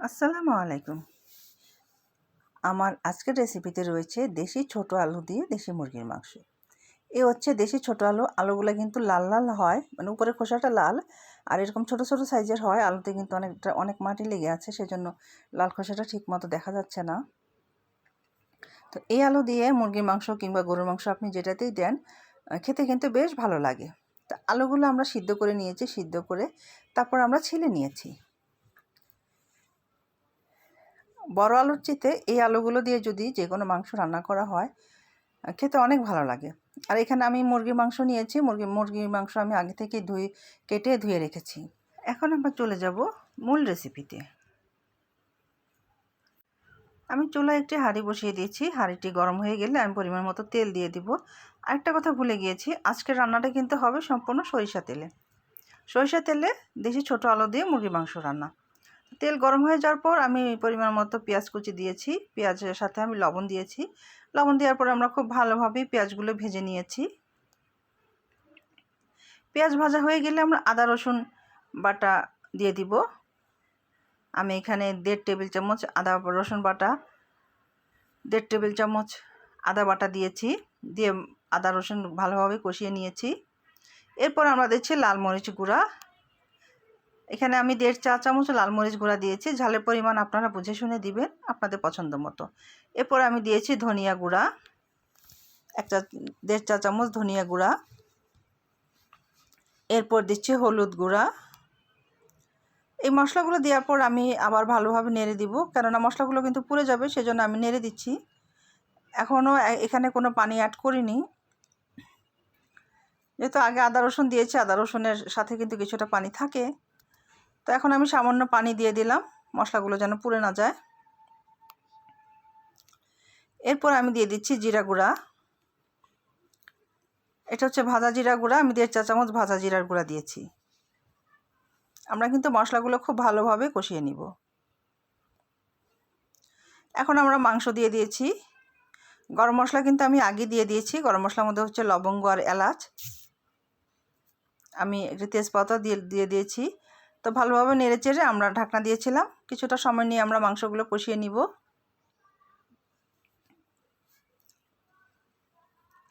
আসসালামু আলাইকুম। আমার আজকের রেসিপিতে রয়েছে দেশি ছোট আলু দিয়ে দেশি মুরগির মাংস। হচ্ছে দেশি ছোট আলু। আলুগুলো কিন্তু লাল লাল হয়, মানে উপরের খোসাটা লাল, আর এরকম ছোট ছোট সাইজের হয়। আলুতে কিন্তু অনেক মাটি লেগে আছে, সেজন্য লাল খোসাটা ঠিক মতো দেখা যাচ্ছে না। তো এই আলু দিয়ে মুরগির মাংস কিংবা গরুর মাংস আপনি যেটাতেই দেন, খেতে কিন্তু বেশ ভালো লাগে। তো আলুগুলো আমরা সিদ্ধ করে নিয়েছি, সিদ্ধ করে তারপর আমরা ছিলে নিয়েছি। বড় আলুর চেয়ে এই আলুগুলো দিয়ে যদি যে কোনো মাংস রান্না করা হয়, খেতে অনেক ভালো লাগে। আর এখানে আমি মুরগির মাংস নিয়েছি। মুরগির মাংস আমি আগে থেকে কেটে ধুয়ে রেখেছি। এখন আমরা চলে যাব মূল রেসিপিতে। আমি চুলায় একটি হাঁড়ি বসিয়ে দিয়েছি। হাঁড়িটি গরম হয়ে গেলে আমি পরিমাণ মতো তেল দিয়ে দিব। আরেকটা কথা ভুলে গিয়েছি, আজকের রান্নাটা কিন্তু হবে সম্পূর্ণ সরিষা তেলে। সরিষা তেলে দেশি ছোট আলু দিয়ে মুরগির মাংস রান্না। তেল গরম হয়ে যাওয়ার পর আমি পরিমাণ মতো পেঁয়াজ কুচি দিয়েছি। পেঁয়াজের সাথে আমি লবণ দিয়েছি। লবণ দেওয়ার পর আমরা খুব ভালোভাবে পেঁয়াজগুলো ভেজে নিয়েছি। পেঁয়াজ ভাজা হয়ে গেলে আমরা আদা রসুন বাটা দিয়ে দিব। আমি এখানে 1.5 টেবিল চামচ আদা রসুন বাটা, 1.5 টেবিল চামচ আদা বাটা দিয়েছি। দিয়ে আদা রসুন ভালোভাবে কষিয়ে নিয়েছি। এরপর আমরা দিচ্ছি লাল মরিচ গুঁড়া। এখানে আমি 1.5 চা চামচ লাল মরিচ গুঁড়া দিয়েছি। ঝালের পরিমাণ আপনারা বুঝে শুনে দিবেন আপনাদের পছন্দ মতো। এরপর আমি দিয়েছি ধনিয়া গুঁড়া, 1.5 চা চামচ ধনিয়া গুঁড়া। এরপর দিচ্ছি হলুদ গুঁড়া। এই মশলাগুলো দেওয়ার পর আমি আবার ভালোভাবে নেড়ে দিব, কেননা মশলাগুলো কিন্তু পুড়ে যাবে, সেজন্য আমি নেড়ে দিচ্ছি। এখনও এখানে কোনো পানি অ্যাড করিনি, যেহেতু আগে আদা রসুন দিয়েছি, আদা রসুনের সাথে কিন্তু কিছুটা পানি থাকে। তো এখন আমি সামান্য পানি দিয়ে দিলাম, মশলাগুলো যেন পুড়ে না যায়। এরপর আমি দিয়ে দিচ্ছি জিরা গুঁড়া। এটা হচ্ছে ভাজা জিরা গুঁড়া। আমি 1.5 চা চামচ ভাজা জিরার গুঁড়া দিয়েছি। আমরা কিন্তু মশলাগুলো খুব ভালোভাবে কষিয়ে নিব। এখন আমরা মাংস দিয়ে দিয়েছি। গরম মশলা কিন্তু আমি আগে দিয়ে দিয়েছি। গরম মশলার মধ্যে হচ্ছে লবঙ্গ আর এলাচ। আমি একটু তেজপাতা দিয়ে দিয়েছি। তো ভালোভাবে নেড়ে চেড়ে আমরা ঢাকনা দিয়েছিলাম। কিছুটা সময় নিয়ে আমরা মাংসগুলো কষিয়ে নিব।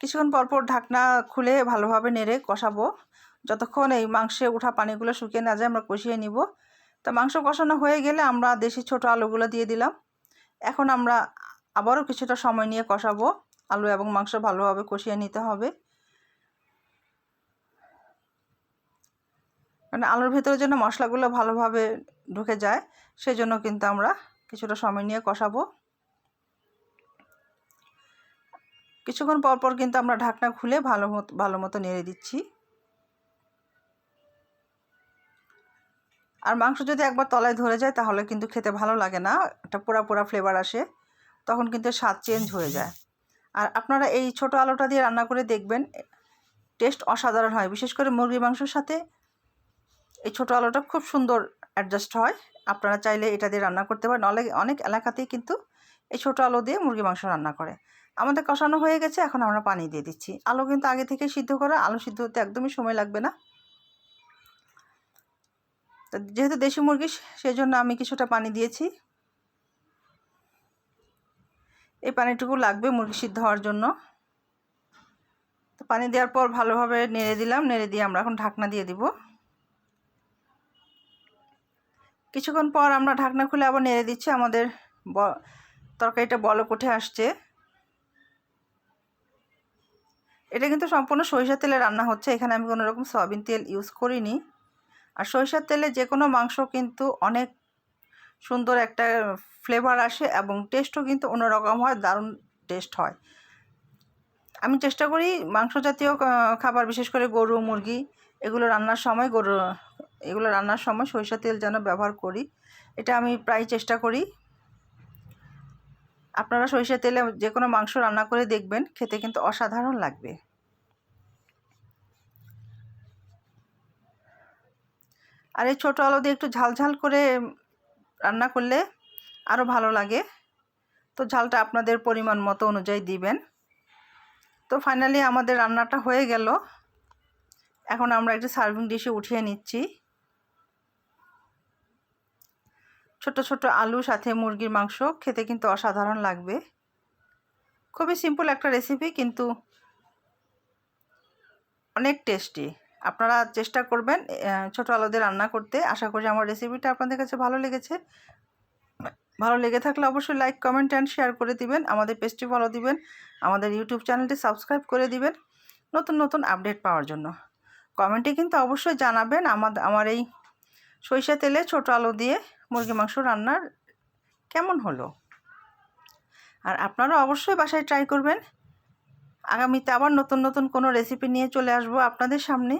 কিছুক্ষণ পরপর ঢাকনা খুলে ভালোভাবে নেড়ে কষাবো, যতক্ষণ এই মাংসে ওঠা পানিগুলো শুকিয়ে না যায় আমরা কষিয়ে নিব। তো মাংস কষানো হয়ে গেলে আমরা দেশি ছোট আলুগুলো দিয়ে দিলাম। এখন আমরা আবারও কিছুটা সময় নিয়ে কষাবো। আলু এবং মাংস ভালোভাবে কষিয়ে নিতে হবে, কারণ আলুর ভেতরে যেন মশলাগুলো ভালোভাবে ঢুকে যায়, সেজন্য কিন্তু আমরা কিছুটা সময় নিয়ে কষাবো। কিছুক্ষণ পরপর কিন্তু আমরা ঢাকনা খুলে ভালো মতো নেড়ে দিচ্ছি। আর মাংস যদি একবার তলায় ধরে যায় তাহলে কিন্তু খেতে ভালো লাগে না, একটা পোড়া পোড়া ফ্লেভার আসে, তখন কিন্তু স্বাদ চেঞ্জ হয়ে যায়। আর আপনারা এই ছোট আলুটা দিয়ে রান্না করে দেখবেন, টেস্ট অসাধারণ হয়। বিশেষ করে মুরগির মাংসের সাথে এই ছোট আলুটা খুব সুন্দর অ্যাডজাস্ট হয়। আপনারা চাইলে এটা দিয়ে রান্না করতে পারেন। অনেক এলাকাতেই কিন্তু এই ছোট আলু দিয়ে মুরগির মাংস রান্না করে। আমাদের কষানো হয়ে গেছে, এখন আমরা পানি দিয়ে দিচ্ছি। আলু কিন্তু আগে থেকে সিদ্ধ করা, আলু সিদ্ধ হতে একদমই সময় লাগবে না। তো যেহেতু দেশি মুরগি, সেজন্য আমি কিছুটা পানি দিয়েছি। এই পানিটুকু লাগবে মুরগি সিদ্ধ হওয়ার জন্য। তো পানি দেওয়ার পর ভালোভাবে নেড়ে দিলাম। নেড়ে দিয়ে আমরা এখন ঢাকনা দিয়ে দিব। কিছুক্ষণ পর আমরা ঢাকনা খুলে আবার নেড়ে দিচ্ছি। আমাদের তরকারিটা বলক উঠে আসছে। এটা কিন্তু সম্পূর্ণ সরিষার তেলে রান্না হচ্ছে। এখানে আমি কোনো রকম সয়াবিন তেল ইউজ করিনি। আর সরিষার তেলে যে কোনো মাংস কিন্তু অনেক সুন্দর একটা ফ্লেভার আসে এবং টেস্টও কিন্তু অন্যরকম হয়, দারুণ টেস্ট হয়। আমি চেষ্টা করি মাংস জাতীয় খাবার, বিশেষ করে গরু মুরগি এগুলো রান্নার সময় সরিষার তেল যেন ব্যবহার করি, এটা আমি প্রায় চেষ্টা করি। আপনারা সরিষার তেলে যে কোনো মাংস রান্না করে দেখবেন, খেতে কিন্তু অসাধারণ লাগবে। আর এই ছোটো আলু দিয়ে একটু ঝাল ঝাল করে রান্না করলে আরও ভালো লাগে। তো ঝালটা আপনাদের পরিমাণ মতো অনুযায়ী দিবেন। তো ফাইনালি আমাদের রান্নাটা হয়ে গেল। এখন আমরা একটু সার্ভিং ডিশে উঠিয়ে নিচ্ছি। ছোট ছোট আলু সাথে মুরগির মাংস খেতে কিন্তু অসাধারণ লাগবে। খুবই সিম্পল একটা রেসিপি, কিন্তু অনেক টেস্টি। আপনারা চেষ্টা করবেন ছোট আলু দিয়ে রান্না করতে। আশা করি আমার রেসিপিটা আপনাদের কাছে ভালো লেগেছে। ভালো লেগে থাকলে অবশ্যই লাইক, কমেন্ট অ্যান্ড শেয়ার করে দিবেন। আমাদের পেজটি ফলো দিবেন, আমাদের ইউটিউব চ্যানেলটি সাবস্ক্রাইব করে দিবেন নতুন নতুন আপডেট পাওয়ার জন্য। কমেন্টে কিন্তু অবশ্যই জানাবেন আমার এই সরিষা তেলে ছোট আলু দিয়ে মুরগি মাংস রান্নার কেমন হলো। আর আপনারা অবশ্যই বাসায় ট্রাই করবেন। আগামীতে আবার নতুন নতুন কোনো রেসিপি নিয়ে চলে আসবো আপনাদের সামনে।